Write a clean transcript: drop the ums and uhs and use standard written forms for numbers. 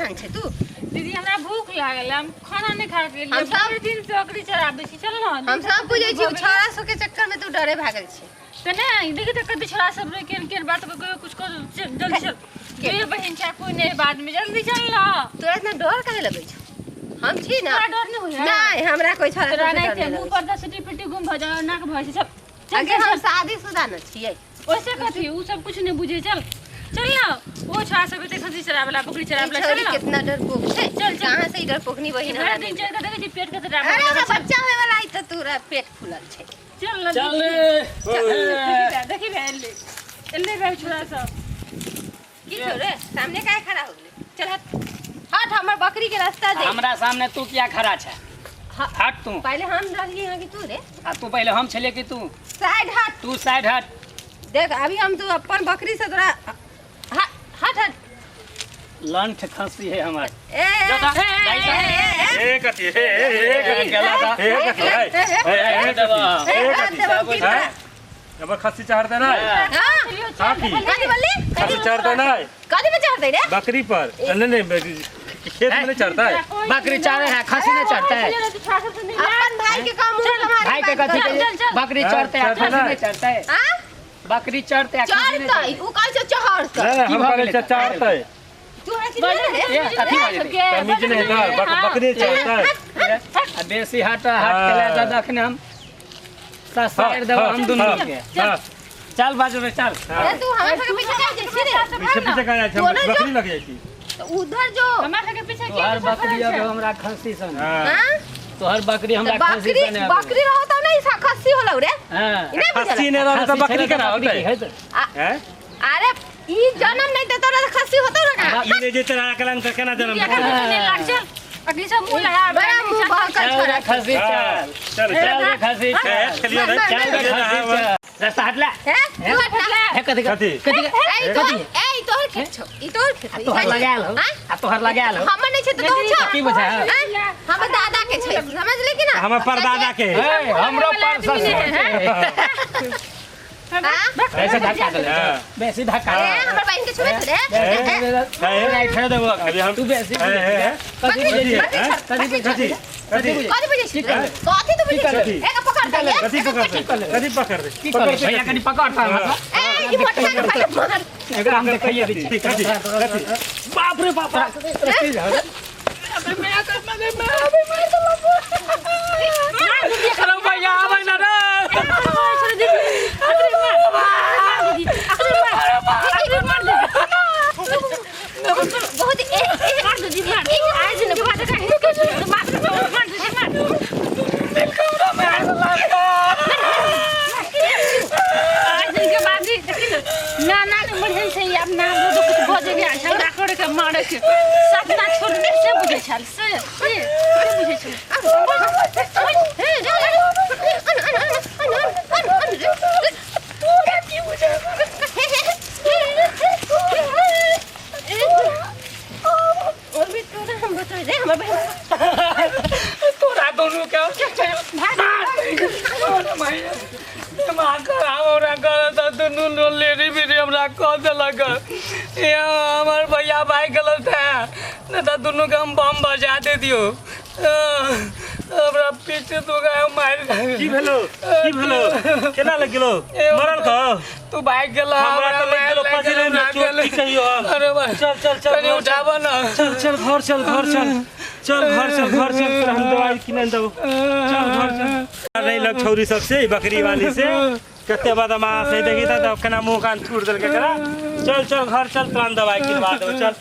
परेशान छे तू? दीदी हमरा भूख लागल हम खाना नहीं खा के लिए हम सब- पूरे दिन बकरी चराबे छी चल ना हम सब बुझै छी छोरा सब के चक्कर में तू डरे भागल छे। त नहीं देखि त कति छोरा सब रे केन बात को कुछ कर जल्दी चल मेरे बहन छा कोई नहीं बाद में जल्दी चल ना। तोरा इतना डर काहे लगै छ? हम छी ना। तोरा डर नहीं होय नहीं हमरा कोई छोरा तोरा से नहीं डर थे नहीं मुंह लगै पर 10 टिपटी गुम भ जा नाक भ से सब छ। अगे हम शादीशुदा न छियै। ओसे कथी उ सब कुछ नहीं बुझे चल चल ना वो छोरा सब ते खसी चराबला बकरी चराबला चल छोरी ना कितना डरपोक छे। चल, चल। कहां से ई डरपोकनी बहिन हमरा दिन नहीं। चल के देखे पेट के अरे चराबला ना बच्चा होय वाला आई त तोरा पेट फूलल छे। चल ना चल देखी भेले एले भाई छोरा सब की छो रे सामने काहे खड़ा हो गेले? चल हट हमर बकरी के रास्ता दे। हमरा सामने तू क्या खड़ा छे? हाँ। हट तू। पहले हम रहली हां कि तू रे? आ तू पहले हम छले कि तू? साइड हट। तू साइड हट। देख अभी हम तू अपन बकरी से तोरा हट हट हट। लंठ खसी है हमार। ए जो ता, ए कथी ए गेला ता। ए कथी? अब खस्सी चढ़ते ना हां की? कथी बोलली? खस्सी चढ़ते ना कथी पे चढ़ दे रे? बकरी पर नहीं खेत में नहीं चढ़ता है। बकरी चढ़े है खसी नहीं चढ़ता है। अपन भाई के काम मुंह तुम्हारे भाई के कथी के बकरी चढ़ते है खसी नहीं चढ़ता है। हां बकरी चढ़ते है खसी नहीं चढ़तै चढ़ता उ कहै छै चढ़तै। ना हम बकरी चढ़ता है। तू है कि है कथी बाजे तमीज नहीं ना बकरी चढ़ता है। आ बेसी हट के ले जा देखने हम साइड देब हम दोनों के। हां चल बाजू में चल। ए तू हमरा के पीछे जा जैसी रे। पीछे पीछे का जाए बकरी लग जाती। तो उधर जो हमारे के पीछे तोहर बकरी अब हमरा खसी सन। हां हां तोहर बकरी हमरा खसी बकरी सन। बकरी रहो त नहीं सा खस्सी होलौ रे। हां इने खस्सी ने रहो तो बकरी के ना होता है। हैं अरे ई जन्म नहीं देतो रे खस्सी होतो रे का? ई ने जे तेरा कलंक केना जन्म ये देता है? नहीं लाग चल अगली सब मुंह लगा बड़ा मुंह बहकल चल छोरा रे खसी चल। चल चल रे खसी चल। चलिए ना चल रे खसी चल। रास्ता हटला। है तू हटला है कथी कथी? कथी ए तोहर खेत छौ ई तोहर खेत आ तोहर लगाल हो। आ तोहर लगाल हो। हमर नहीं छै त तोहर छौ की बुझा? हमर दादा के छै समझ ले कि ना? हमर परदादा के ए हमरो पर सस हां ऐसे धक्का दे। हां बेसी धक्का ए हमर बहन के छुए रे राइट है देबो। अभी हम तू बेसी कथी कथी कथी कथी कथी कथी बुझे कथी तू बुझे कथी? एक पकड़ दे कथी पकड़ पकड़ दे की कर भैया कनी पकड़ता है ए ई मोटका के पहले मार एकरा हम देखिए कथी कथी कथी बाप रे बाप अबे मैं कर मगे मैं अबे मार दो अरे भैया आवे ना रे बहुत मार दो जी मार आज न भात का हिस्सा मार दो जी मार आज दिन के बाद ही ना ना बढ़िया से अब ना दो कुछ भोजे के झगड़ा करे के मारे के सब ना छोड़ने से बुझे छल से बुझे छल और भी तोरा हम बता दे हमर बहन तोरा दोनों क्या मां कर हमरा कर त दुनु नो लेरी भी हमरा कह देलक ये हमर भैया भाई गलत है न त दुनु के हम बम बजा दे दियो हमरा पीछे तो गए मार की भेलो केना लग गेलो मरल का तू भाग गेला हमरा तो लग गेलो पजरे में चोट की कहियो अरे भाई चल चल चल कनी उठावा ना चल चल घर चल घर चल हम दवाई किने दो चल घर चल नहीं लग छौरी सब से बकरी वाली से कते बदमाश है देखी त केना मुंह कान छूट देल के करा चल घर चल तुरंत दवाई किनवा दो चल